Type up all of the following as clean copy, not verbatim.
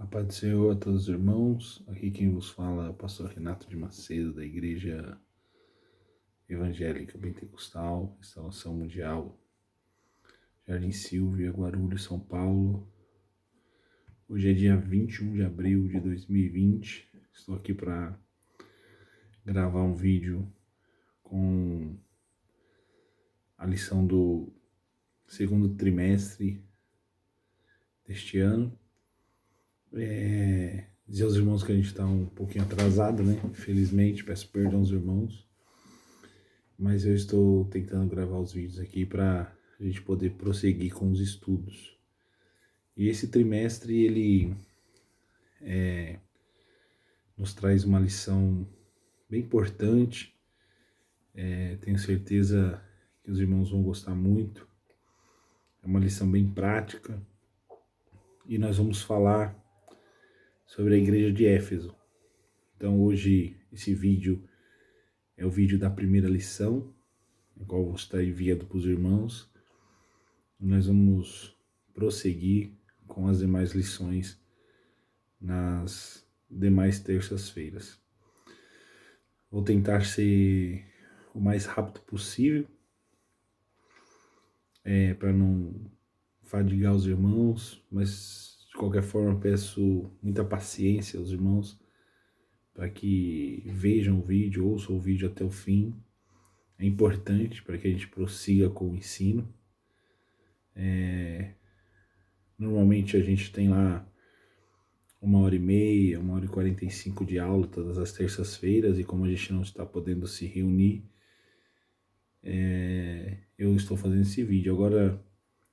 A paz do Senhor a todos os irmãos. Aqui quem vos fala é o pastor Renato de Macedo, da Igreja Evangélica Pentecostal, Instalação Mundial, Jardim Silvia, Guarulhos, São Paulo. Hoje é dia 21 de abril de 2020. Estou aqui para gravar um vídeo com a lição do segundo trimestre deste ano. Dizer aos irmãos que a gente está um pouquinho atrasado, né? Infelizmente, peço perdão aos irmãos, mas eu estou tentando gravar os vídeos aqui para a gente poder prosseguir com os estudos. E esse trimestre ele nos traz uma lição bem importante. Tenho certeza que os irmãos vão gostar muito. É uma lição bem prática e nós vamos falar sobre a igreja de Éfeso. Então hoje esse vídeo é o vídeo da primeira lição, o qual vou estar enviando para os irmãos. Nós vamos prosseguir com as demais lições nas demais terças-feiras. Vou tentar ser o mais rápido possível, para não fadigar os irmãos, mas de qualquer forma peço muita paciência aos irmãos para que vejam o vídeo, ouçam o vídeo até o fim. É importante para que a gente prossiga com o ensino. Normalmente a gente tem lá 1h30, 1h45 de aula todas as terças-feiras, e como a gente não está podendo se reunir, eu estou fazendo esse vídeo. Agora,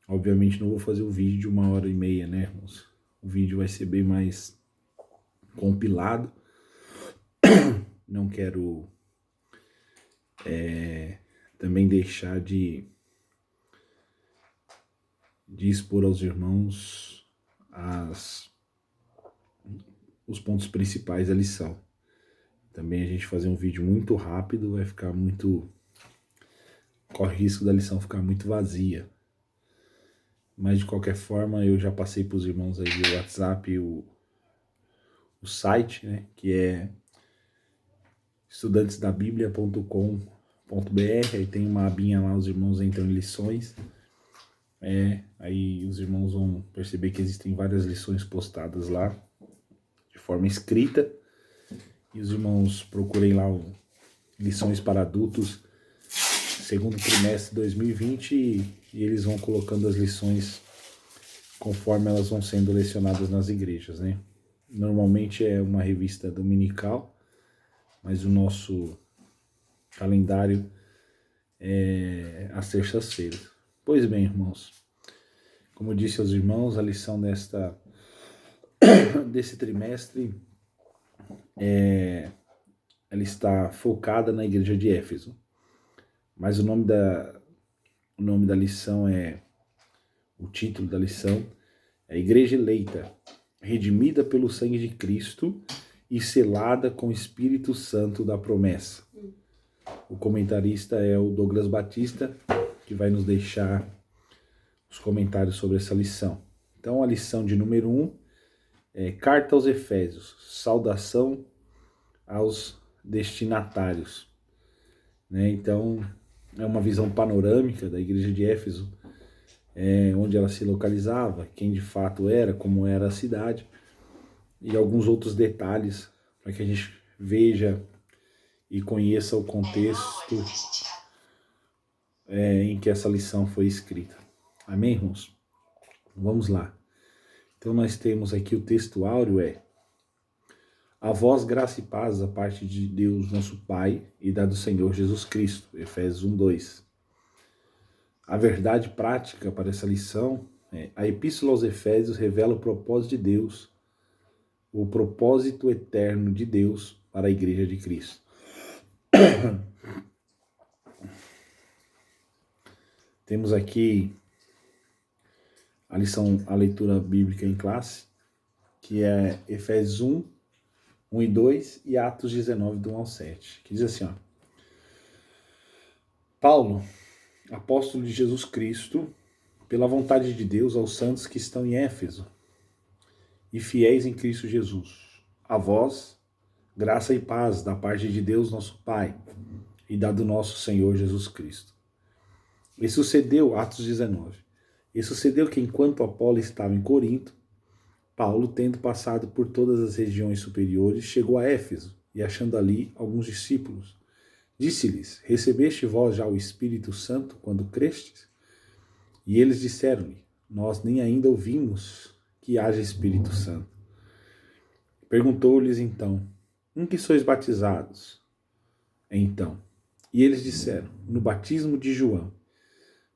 obviamente não vou fazer o vídeo de 1h30, né, irmãos? O vídeo vai ser bem mais compilado. Não quero também deixar de expor aos irmãos os pontos principais da lição. Também a gente fazer um vídeo muito rápido vai ficar muito... corre risco da lição ficar muito vazia. Mas de qualquer forma eu já passei para os irmãos aí o WhatsApp, o site, né, que é estudantesdabiblia.com.br. Aí tem uma abinha lá, os irmãos entram em lições. Aí os irmãos vão perceber que existem várias lições postadas lá de forma escrita, e os irmãos procurem lá lições para adultos segundo trimestre de 2020 e eles vão colocando as lições conforme elas vão sendo lecionadas nas igrejas, né? Normalmente é uma revista dominical, mas o nosso calendário é às terças-feiras. Pois bem, irmãos, como eu disse aos irmãos, a lição desse trimestre ela está focada na igreja de Éfeso. Mas o nome da lição o título da lição é Igreja Eleita, redimida pelo sangue de Cristo e selada com o Espírito Santo da promessa. O comentarista é o Douglas Batista, que vai nos deixar os comentários sobre essa lição. Então a lição de número 1 é Carta aos Efésios, saudação aos destinatários. Então é uma visão panorâmica da igreja de Éfeso, onde ela se localizava, quem de fato era, como era a cidade, e alguns outros detalhes para que a gente veja e conheça o contexto em que essa lição foi escrita. Amém, irmãos? Vamos lá. Então nós temos aqui o texto áureo a vós graça e paz da parte de Deus nosso Pai e da do Senhor Jesus Cristo, Efésios 1:2. A verdade prática para essa lição a Epístola aos Efésios revela o propósito de Deus, o propósito eterno de Deus para a Igreja de Cristo. Temos aqui a leitura bíblica em classe, que é Efésios 1 e 2 e Atos 19, do 1 ao 7, que diz assim, Paulo, apóstolo de Jesus Cristo, pela vontade de Deus, aos santos que estão em Éfeso e fiéis em Cristo Jesus. A vós, graça e paz da parte de Deus nosso Pai e da do nosso Senhor Jesus Cristo. E sucedeu, Atos 19, e sucedeu que enquanto Apolo estava em Corinto, Paulo, tendo passado por todas as regiões superiores, chegou a Éfeso e achando ali alguns discípulos, disse-lhes: recebeste vós já o Espírito Santo quando crestes? E eles disseram-lhe: nós nem ainda ouvimos que haja Espírito Santo. Perguntou-lhes então: em que sois batizados? Então, e eles disseram: no batismo de João.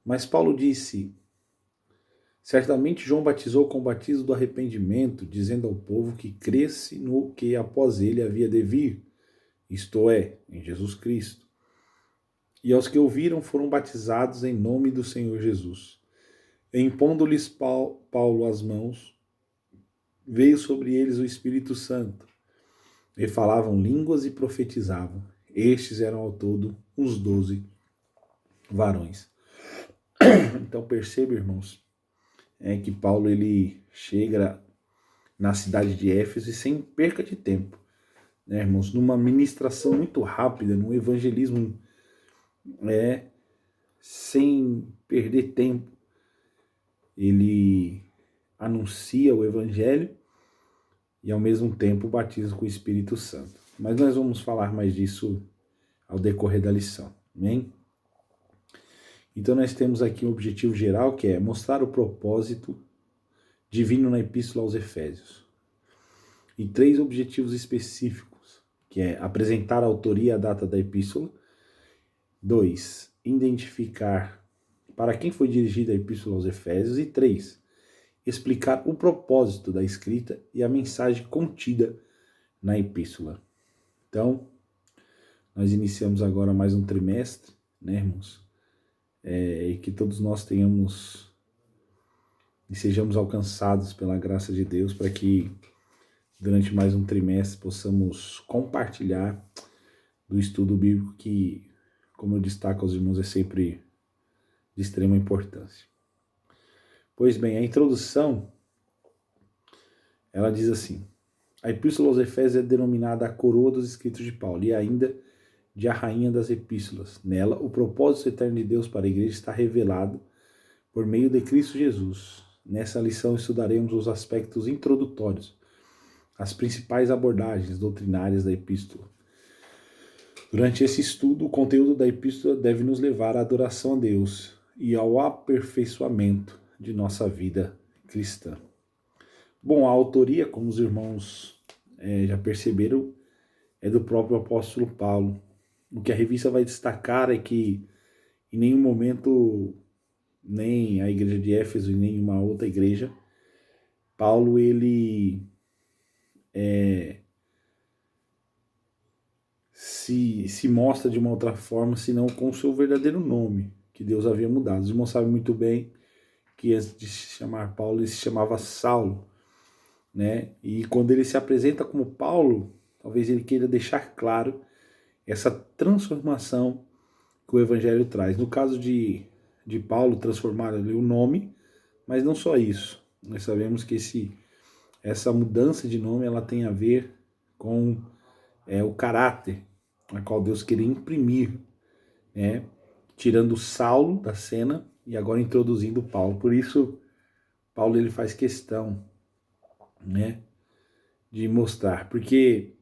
Mas Paulo disse: certamente João batizou com o batismo do arrependimento, dizendo ao povo que cresce no que após ele havia de vir, isto é, em Jesus Cristo. E aos que ouviram foram batizados em nome do Senhor Jesus. E impondo-lhes Paulo as mãos, veio sobre eles o Espírito Santo, e falavam línguas e profetizavam. Estes eram ao todo uns 12 varões. Então perceba, irmãos, que Paulo ele chega na cidade de Éfeso e sem perca de tempo, né, irmãos, numa ministração muito rápida, num evangelismo sem perder tempo, ele anuncia o evangelho e ao mesmo tempo batiza com o Espírito Santo. Mas nós vamos falar mais disso ao decorrer da lição, amém? Então nós temos aqui um objetivo geral que é mostrar o propósito divino na Epístola aos Efésios. E 3 objetivos específicos, que é apresentar a autoria e a data da Epístola. 2, identificar para quem foi dirigida a Epístola aos Efésios. E 3, explicar o propósito da escrita e a mensagem contida na Epístola. Então, nós iniciamos agora mais um trimestre, né, irmãos? E que todos nós tenhamos e sejamos alcançados pela graça de Deus para que durante mais um trimestre possamos compartilhar do estudo bíblico que, como eu destaco aos irmãos, é sempre de extrema importância. Pois bem, a introdução, ela diz assim: a Epístola aos Efésios é denominada a coroa dos escritos de Paulo e ainda de a rainha das epístolas. Nela, o propósito eterno de Deus para a igreja está revelado por meio de Cristo Jesus. Nessa lição estudaremos os aspectos introdutórios, as principais abordagens doutrinárias da epístola. Durante esse estudo, o conteúdo da epístola deve nos levar à adoração a Deus e ao aperfeiçoamento de nossa vida cristã. Bom, a autoria, como os irmãos já perceberam, é do próprio apóstolo Paulo. O que a revista vai destacar é que em nenhum momento, nem a igreja de Éfeso e nenhuma outra igreja, Paulo ele se mostra de uma outra forma, senão com o seu verdadeiro nome, que Deus havia mudado. Os irmãos sabem muito bem que antes de se chamar Paulo, ele se chamava Saulo, né? E quando ele se apresenta como Paulo, talvez ele queira deixar claro essa transformação que o Evangelho traz. No caso de Paulo, transformar ali o nome, mas não só isso. Nós sabemos que essa mudança de nome ela tem a ver com o caráter a qual Deus queria imprimir, né? Tirando Saulo da cena e agora introduzindo Paulo. Por isso, Paulo ele faz questão, né, de mostrar, porque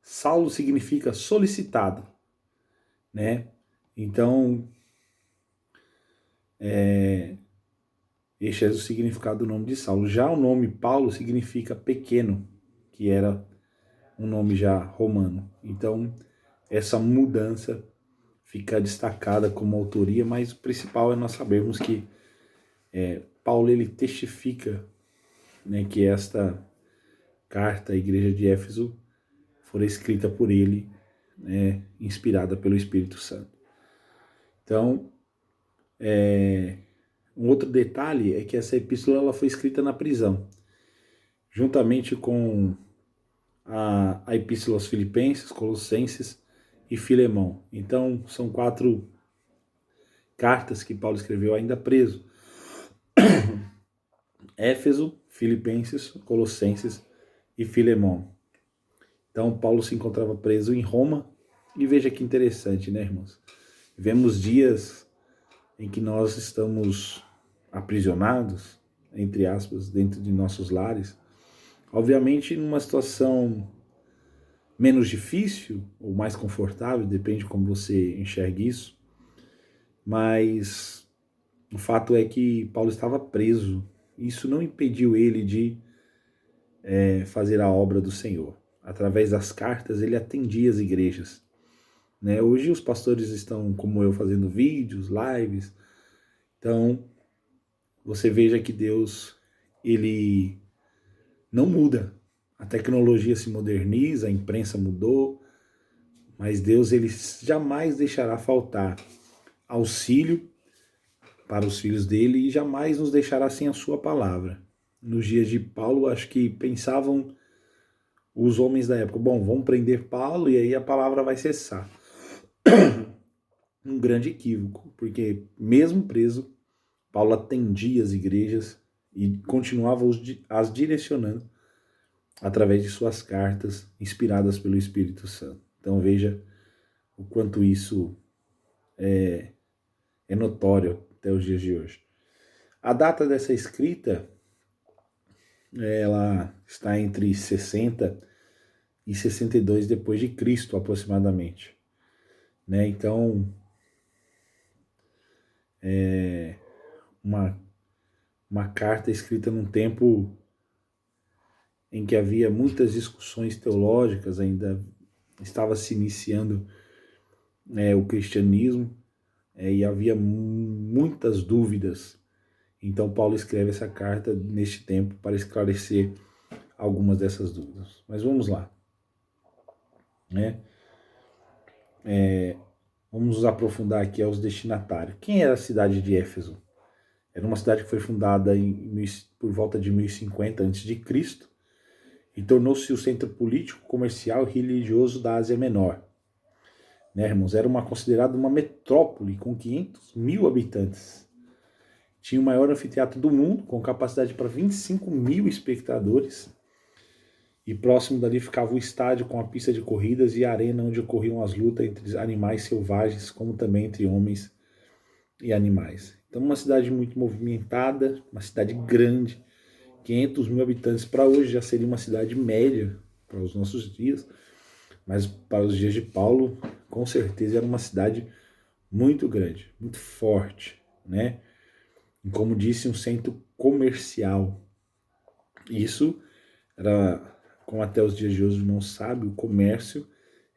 Saulo significa solicitado, né? Então, este é o significado do nome de Saulo. Já o nome Paulo significa pequeno, que era um nome já romano. Então, essa mudança fica destacada como autoria, mas o principal é nós sabermos que Paulo ele testifica, né, que esta carta à igreja de Éfeso fora escrita por ele, né, inspirada pelo Espírito Santo. Então, um outro detalhe é que essa epístola ela foi escrita na prisão, juntamente com a epístola aos Filipenses, Colossenses e Filemão. Então, são 4 cartas que Paulo escreveu ainda preso. Éfeso, Filipenses, Colossenses e Filemão. Então, Paulo se encontrava preso em Roma, e veja que interessante, né, irmãos? Vivemos dias em que nós estamos aprisionados, entre aspas, dentro de nossos lares, obviamente numa situação menos difícil ou mais confortável, depende de como você enxerga isso, mas o fato é que Paulo estava preso. Isso não impediu ele de fazer a obra do Senhor. Através das cartas, ele atendia as igrejas. Né? Hoje os pastores estão, como eu, fazendo vídeos, lives. Então, você veja que Deus, ele não muda. A tecnologia se moderniza, a imprensa mudou, mas Deus, ele jamais deixará faltar auxílio para os filhos dele e jamais nos deixará sem a sua palavra. Nos dias de Paulo, acho que pensavam os homens da época, bom, vamos prender Paulo e aí a palavra vai cessar. Um grande equívoco, porque mesmo preso, Paulo atendia as igrejas e continuava as direcionando através de suas cartas inspiradas pelo Espírito Santo. Então veja o quanto isso é notório até os dias de hoje. A data dessa escrita, ela está entre 60 e 62 depois de Cristo, aproximadamente. Né? Então, é uma carta escrita num tempo em que havia muitas discussões teológicas, ainda estava se iniciando o cristianismo, e havia muitas dúvidas. Então Paulo escreve essa carta neste tempo para esclarecer algumas dessas dúvidas. Mas vamos lá. Né? Vamos nos aprofundar aqui aos destinatários. Quem era a cidade de Éfeso? Era uma cidade que foi fundada por volta de 1050 a.C. e tornou-se o centro político, comercial e religioso da Ásia Menor. Né, irmãos? Era considerada uma metrópole com 500 mil habitantes. Tinha o maior anfiteatro do mundo, com capacidade para 25 mil espectadores. E próximo dali ficava o estádio com a pista de corridas e a arena onde ocorriam as lutas entre animais selvagens, como também entre homens e animais. Então, uma cidade muito movimentada, uma cidade grande, 500 mil habitantes. Para hoje já seria uma cidade média para os nossos dias, mas para os dias de Paulo, com certeza era uma cidade muito grande, muito forte, né? E como disse, um centro comercial. Isso era, como até os dias de hoje não sabe, o comércio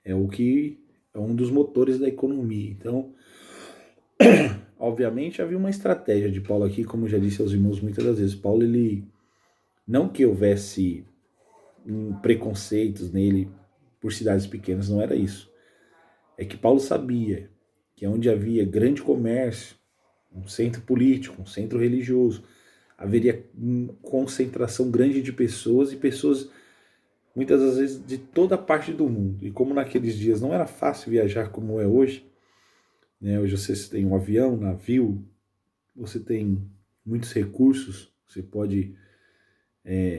é o que é um dos motores da economia. Então, obviamente havia uma estratégia de Paulo aqui, como já disse aos irmãos muitas das vezes. Paulo, ele não que houvesse preconceitos nele por cidades pequenas, não era isso. É que Paulo sabia que onde havia grande comércio, um centro político, um centro religioso, haveria uma concentração grande de pessoas, e pessoas muitas das vezes de toda parte do mundo. E como naqueles dias não era fácil viajar como é hoje, né? Hoje você tem um avião, navio, você tem muitos recursos, você pode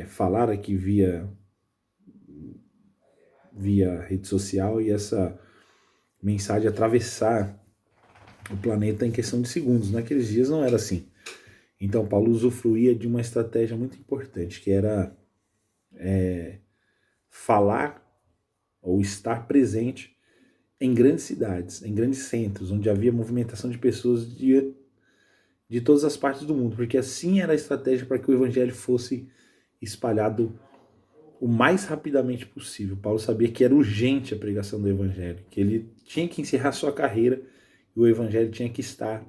falar aqui via rede social e essa mensagem atravessar o planeta em questão de segundos. Naqueles dias não era assim. Então Paulo usufruía de uma estratégia muito importante, que era falar ou estar presente em grandes cidades, em grandes centros, onde havia movimentação de pessoas de todas as partes do mundo, porque assim era a estratégia para que o evangelho fosse espalhado o mais rapidamente possível. Paulo sabia que era urgente a pregação do evangelho, que ele tinha que encerrar sua carreira e o evangelho tinha que estar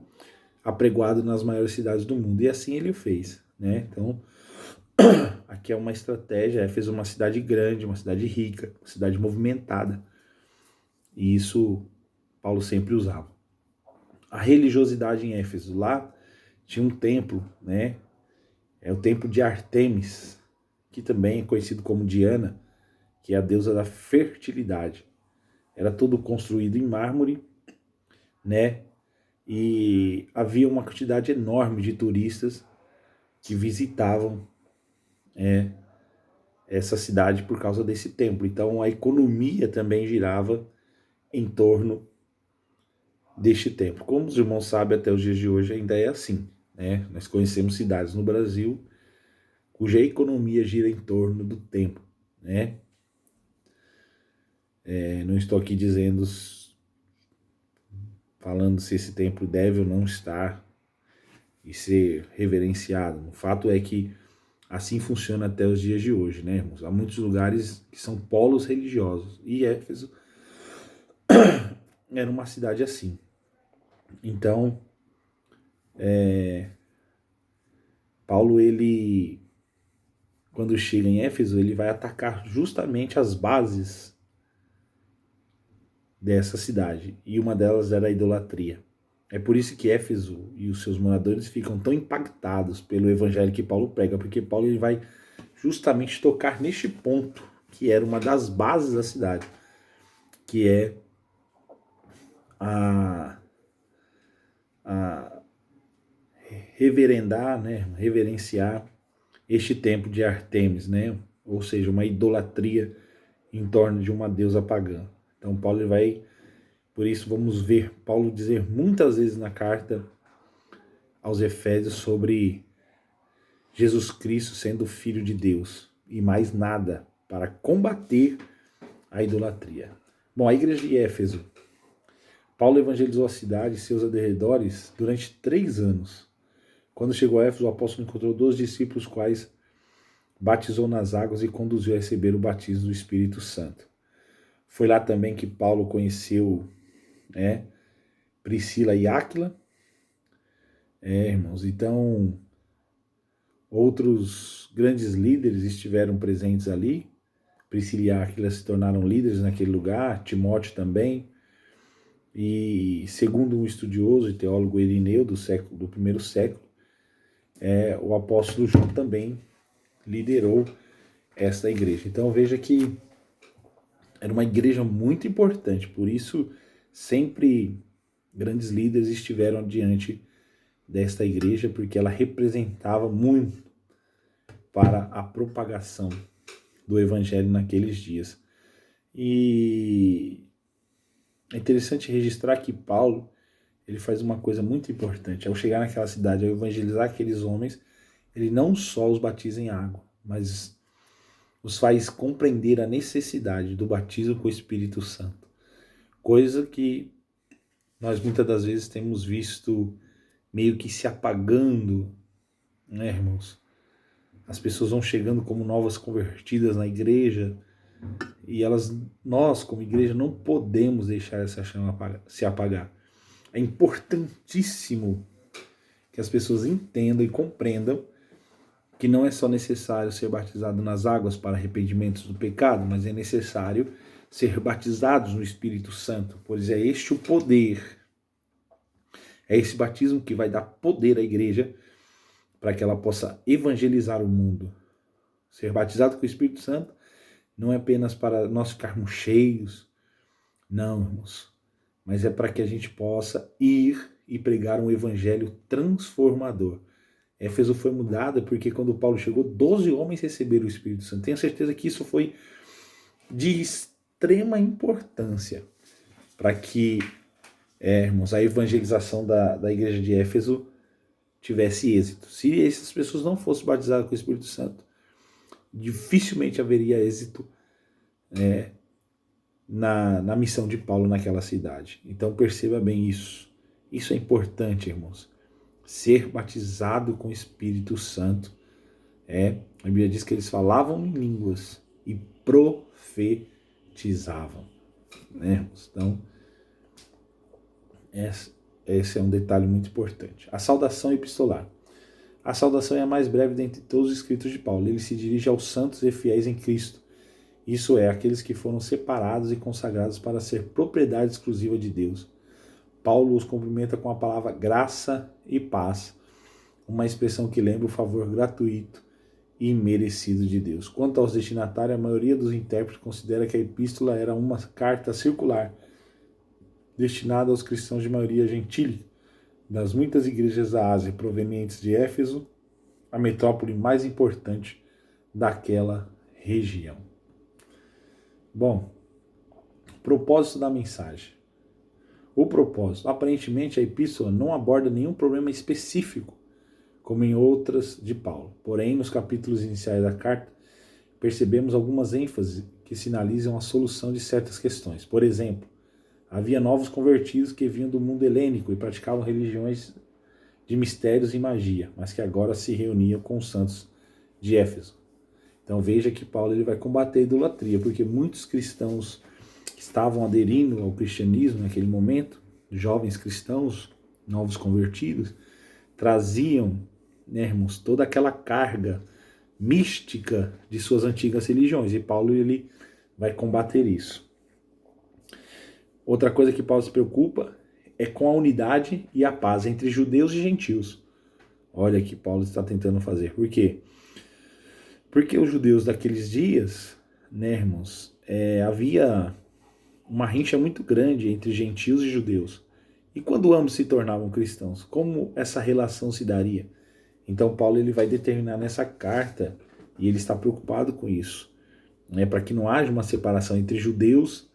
apregoado nas maiores cidades do mundo. E assim ele o fez. Né? Então, aqui é uma estratégia, fez uma cidade grande, uma cidade rica, uma cidade movimentada. E isso Paulo sempre usava. A religiosidade em Éfeso, lá tinha um templo, né? É o templo de Ártemis, que também é conhecido como Diana, que é a deusa da fertilidade. Era todo construído em mármore, né? E havia uma quantidade enorme de turistas que visitavam essa cidade por causa desse templo. Então a economia também girava em torno deste templo. Como os irmãos sabem, até os dias de hoje ainda é assim, né? Nós conhecemos cidades no Brasil cuja economia gira em torno do templo, né? Não estou aqui falando se esse templo deve ou não estar e ser reverenciado. O fato é que assim funciona até os dias de hoje, né, irmãos? Há muitos lugares que são polos religiosos e Éfeso era uma cidade assim. Então, Paulo, ele, quando chega em Éfeso, ele vai atacar justamente as bases dessa cidade, e uma delas era a idolatria. É por isso que Éfeso e os seus moradores ficam tão impactados pelo evangelho que Paulo prega, porque Paulo ele vai justamente tocar neste ponto, que era uma das bases da cidade, que é a reverendar, né, reverenciar este templo de Artemis, né, ou seja, uma idolatria em torno de uma deusa pagã. Então Paulo vai, por isso vamos ver Paulo dizer muitas vezes na carta aos Efésios sobre Jesus Cristo sendo o Filho de Deus e mais nada para combater a idolatria. Bom, a igreja de Éfeso, Paulo evangelizou a cidade e seus arredores durante 3 anos. Quando chegou a Éfeso, o apóstolo encontrou 2 discípulos, quais batizou nas águas e conduziu a receber o batismo do Espírito Santo. Foi lá também que Paulo conheceu Priscila e Áquila. Irmãos, então outros grandes líderes estiveram presentes ali. Priscila e Áquila se tornaram líderes naquele lugar, Timóteo também. E segundo um estudioso e teólogo Irineu do primeiro século, o apóstolo João também liderou esta igreja. Então veja que era uma igreja muito importante, por isso sempre grandes líderes estiveram diante desta igreja, porque ela representava muito para a propagação do evangelho naqueles dias. E é interessante registrar que Paulo, ele faz uma coisa muito importante. Ao chegar naquela cidade, ao evangelizar aqueles homens, ele não só os batiza em água, mas os faz compreender a necessidade do batismo com o Espírito Santo. Coisa que nós muitas das vezes temos visto meio que se apagando, né, irmãos? As pessoas vão chegando como novas convertidas na igreja e nós como igreja não podemos deixar essa chama se apagar. É importantíssimo que as pessoas entendam e compreendam que não é só necessário ser batizado nas águas para arrependimentos do pecado, mas é necessário ser batizados no Espírito Santo, pois é este o poder, é esse batismo que vai dar poder à igreja para que ela possa evangelizar o mundo. Ser batizado com o Espírito Santo não é apenas para nós ficarmos cheios, não, irmãos, mas é para que a gente possa ir e pregar um evangelho transformador. Éfeso foi mudada porque quando Paulo chegou, 12 homens receberam o Espírito Santo. Tenho certeza que isso foi de extrema importância para que, irmãos, a evangelização da igreja de Éfeso tivesse êxito. Se essas pessoas não fossem batizadas com o Espírito Santo, dificilmente haveria êxito na missão de Paulo naquela cidade. Então perceba bem isso. Isso é importante, irmãos. Ser batizado com o Espírito Santo. A Bíblia diz que eles falavam em línguas e profetizavam. Né, irmãos? Então, esse é um detalhe muito importante. A saudação epistolar. A saudação é a mais breve dentre todos os escritos de Paulo. Ele se dirige aos santos e fiéis em Cristo. Isso é, aqueles que foram separados e consagrados para ser propriedade exclusiva de Deus. Paulo os cumprimenta com a palavra graça e paz, uma expressão que lembra o favor gratuito e imerecido de Deus. Quanto aos destinatários, a maioria dos intérpretes considera que a epístola era uma carta circular, destinada aos cristãos de maioria gentílica, das muitas igrejas da Ásia provenientes de Éfeso, a metrópole mais importante daquela região. Bom, propósito da mensagem. O propósito. Aparentemente, a epístola não aborda nenhum problema específico, como em outras de Paulo. Porém, nos capítulos iniciais da carta, percebemos algumas ênfases que sinalizam a solução de certas questões. Por exemplo, havia novos convertidos que vinham do mundo helênico e praticavam religiões de mistérios e magia, mas que agora se reuniam com os santos de Éfeso. Então veja que Paulo ele vai combater a idolatria, porque muitos cristãos que estavam aderindo ao cristianismo naquele momento, jovens cristãos, novos convertidos, traziam, né, irmãos, toda aquela carga mística de suas antigas religiões, e Paulo ele vai combater isso. Outra coisa que Paulo se preocupa é com a unidade e a paz entre judeus e gentios. Olha o que Paulo está tentando fazer. Por quê? Porque os judeus daqueles dias, né, irmãos, havia uma rincha muito grande entre gentios e judeus. E quando ambos se tornavam cristãos, como essa relação se daria? Então Paulo ele vai determinar nessa carta, e ele está preocupado com isso, né, para que não haja uma separação entre judeus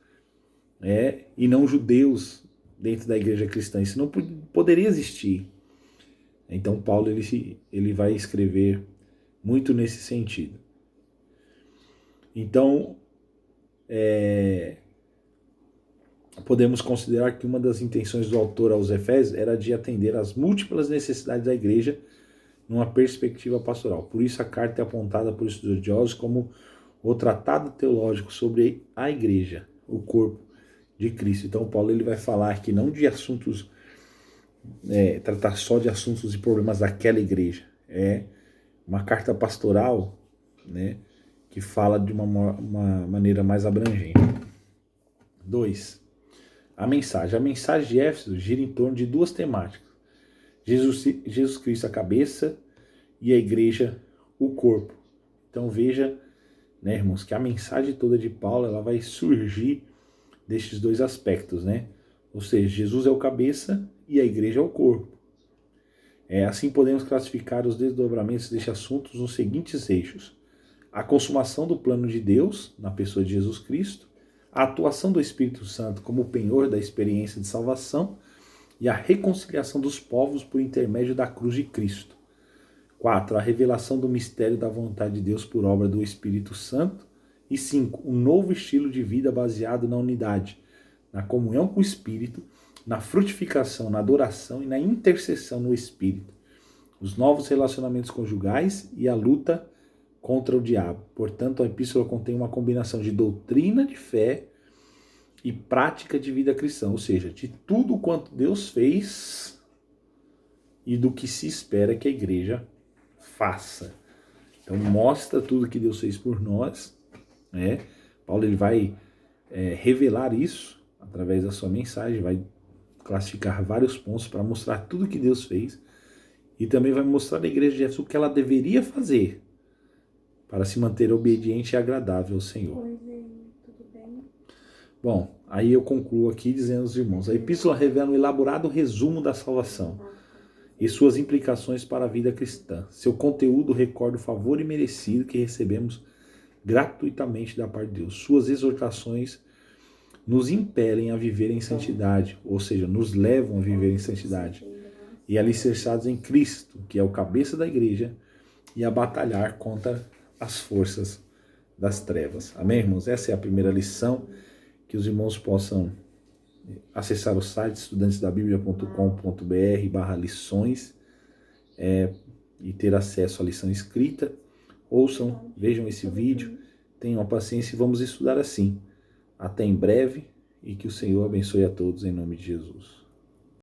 e não judeus dentro da igreja cristã. Isso não poderia existir. Então Paulo ele vai escrever muito nesse sentido. Então, podemos considerar que uma das intenções do autor aos Efésios era de atender às múltiplas necessidades da igreja numa perspectiva pastoral. Por isso a carta é apontada por estudiosos como o tratado teológico sobre a igreja, o corpo de Cristo. Então Paulo ele vai falar aqui não de assuntos, tratar só de assuntos e problemas daquela igreja. É uma carta pastoral, né, que fala de uma maneira mais abrangente. 2. A mensagem. A mensagem de Éfeso gira em torno de duas temáticas. Jesus Cristo, a cabeça, e a igreja, o corpo. Então veja, né, irmãos, que a mensagem toda de Paulo ela vai surgir destes dois aspectos, né? Ou seja, Jesus é o cabeça e a igreja é o corpo. Assim podemos classificar os desdobramentos deste assunto nos seguintes eixos: a consumação do plano de Deus na pessoa de Jesus Cristo, a atuação do Espírito Santo como penhor da experiência de salvação e a reconciliação dos povos por intermédio da cruz de Cristo. 4. A revelação do mistério da vontade de Deus por obra do Espírito Santo. E 5. Um novo estilo de vida baseado na unidade, na comunhão com o Espírito, na frutificação, na adoração e na intercessão no Espírito. Os novos relacionamentos conjugais e a luta contra o diabo. Portanto, a epístola contém uma combinação de doutrina de fé e prática de vida cristã, ou seja, de tudo quanto Deus fez e do que se espera que a igreja faça. Então mostra tudo que Deus fez por nós, né? Paulo ele vai revelar isso através da sua mensagem, vai classificar vários pontos para mostrar tudo que Deus fez e também vai mostrar à igreja de Éfeso o que ela deveria fazer para se manter obediente e agradável ao Senhor. Tudo bem? Bom, aí eu concluo aqui dizendo aos irmãos, a epístola revela um elaborado resumo da salvação e suas implicações para a vida cristã. Seu conteúdo recorda o favor imerecido que recebemos gratuitamente da parte de Deus. Suas exortações nos impelem a viver em santidade, ou seja, nos levam a viver em santidade, e alicerçados em Cristo, que é o cabeça da igreja, e a batalhar contra as forças das trevas. Amém, irmãos? Essa é a primeira lição. Que os irmãos possam acessar o site estudantesdabiblia.com.br/lições e ter acesso à lição escrita. Ouçam, vejam esse vídeo, tenham a paciência e vamos estudar assim. Até em breve e que o Senhor abençoe a todos em nome de Jesus.